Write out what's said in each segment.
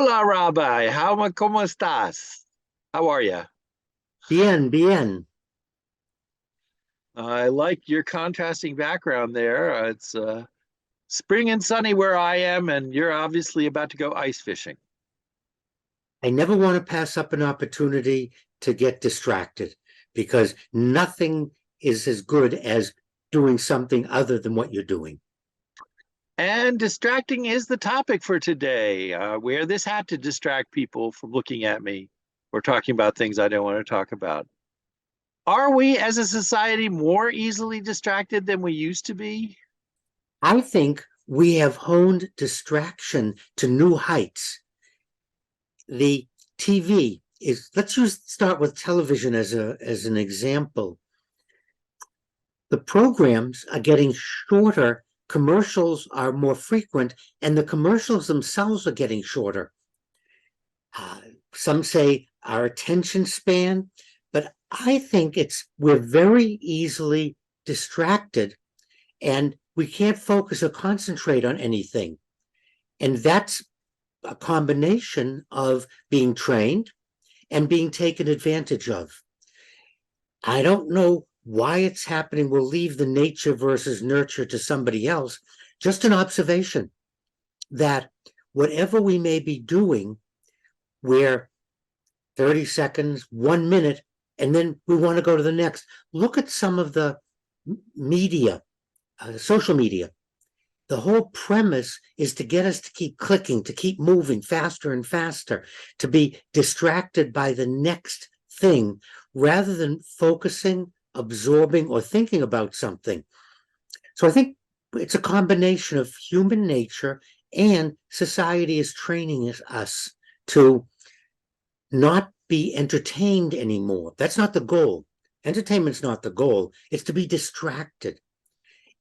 Hola, Rabbi. ¿Cómo estás? How are you? Bien, bien. I like your contrasting background there. It's spring and sunny where I am, and you're obviously about to go ice fishing. I never want to pass up an opportunity to get distracted because nothing is as good as doing something other than what you're doing. And distracting is the topic for today. Wear this hat to distract people from looking at me or talking about things I don't want to talk about. Are we as a society more easily distracted than we used to be? I think we have honed distraction to new heights. The TV is, start with television as an example. The programs are getting shorter, commercials are more frequent, and the commercials themselves are getting shorter. Uh, some say our attention span, but I think we're very easily distracted and we can't focus or concentrate on anything. And that's a combination of being trained and being taken advantage of. I don't know why it's happening. We'll leave the nature versus nurture to somebody else. Just an observation that whatever we may be doing, we're 30 seconds, 1 minute, and then we want to go to the next. Look at some of the media, social media. The whole premise is to get us to keep clicking, to keep moving faster and faster, to be distracted by the next thing rather than focusing, absorbing, or thinking about something. So I think it's a combination of human nature and society is training us to not be entertained anymore. That's not the goal. Entertainment's not the goal. It's to be distracted.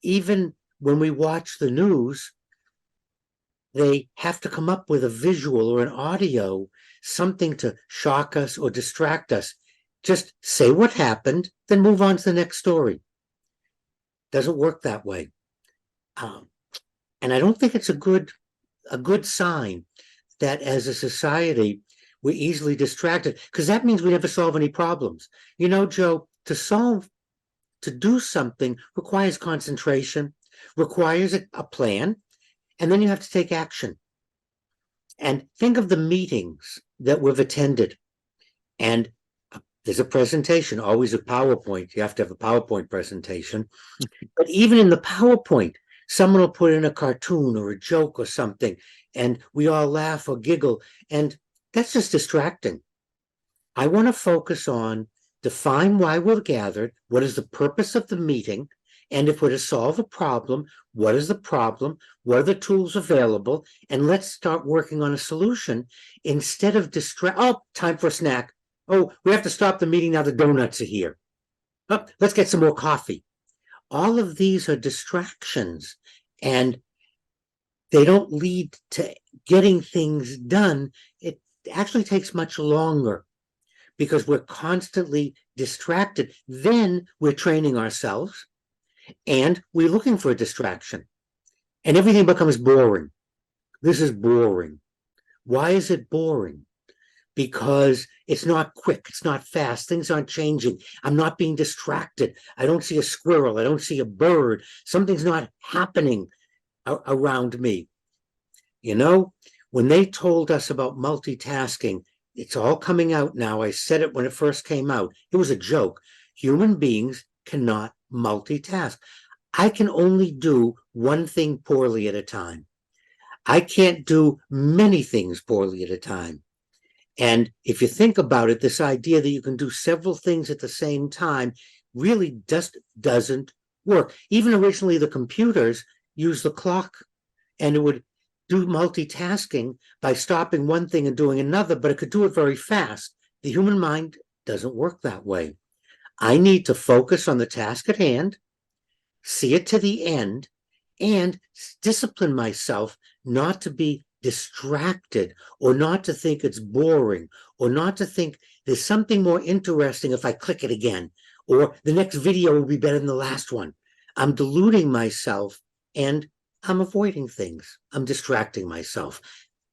Even when we watch the news, they have to come up with a visual or an audio, something to shock us or distract us. Just say what happened, then move on to the next story. Doesn't work that way. And I don't think it's a good sign that as a society, we're easily distracted because that means we never solve any problems. You know, Joe, to do something requires concentration, requires a plan, and then you have to take action. And think of the meetings that we've attended. And there's a presentation, always a PowerPoint. You have to have a PowerPoint presentation. But even in the PowerPoint, someone will put in a cartoon or a joke or something, and we all laugh or giggle. And that's just distracting. I want to focus on define why we're gathered, what is the purpose of the meeting, and if we're to solve a problem, what is the problem, what are the tools available, and let's start working on a solution instead of oh, time for a snack. Oh, we have to stop the meeting now, the donuts are here. Oh, let's get some more coffee. All of these are distractions, and they don't lead to getting things done. It actually takes much longer because we're constantly distracted. Then we're training ourselves and we're looking for a distraction and everything becomes boring. This is boring. Why is it boring? Because it's not quick, it's not fast, things aren't changing. I'm not being distracted. I don't see a squirrel, I don't see a bird. Something's not happening around me. You know, when they told us about multitasking, it's all coming out now. I said it when it first came out. It was a joke. Human beings cannot multitask. I can only do one thing poorly at a time. I can't do many things poorly at a time. And if you think about it, this idea that you can do several things at the same time really just doesn't work. Even originally, the computers used the clock and it would do multitasking by stopping one thing and doing another, but it could do it very fast. The human mind doesn't work that way. I need to focus on the task at hand, see it to the end, and discipline myself not to be distracted or not to think it's boring or not to think there's something more interesting if I click it again or the next video will be better than the last one. I'm deluding myself and I'm avoiding things. I'm distracting myself.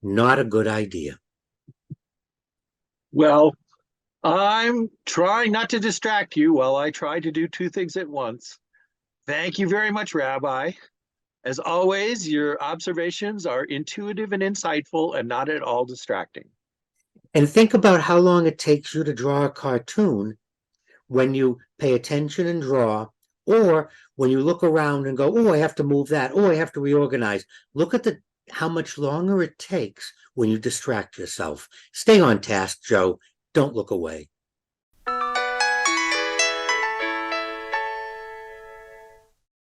Not a good idea. Well, I'm trying not to distract you while I try to do two things at once. Thank you very much, Rabbi. As always, your observations are intuitive and insightful and not at all distracting. And think about how long it takes you to draw a cartoon when you pay attention and draw, or when you look around and go, oh, I have to move that. Oh, I have to reorganize. Look at how much longer it takes when you distract yourself. Stay on task, Joe. Don't look away.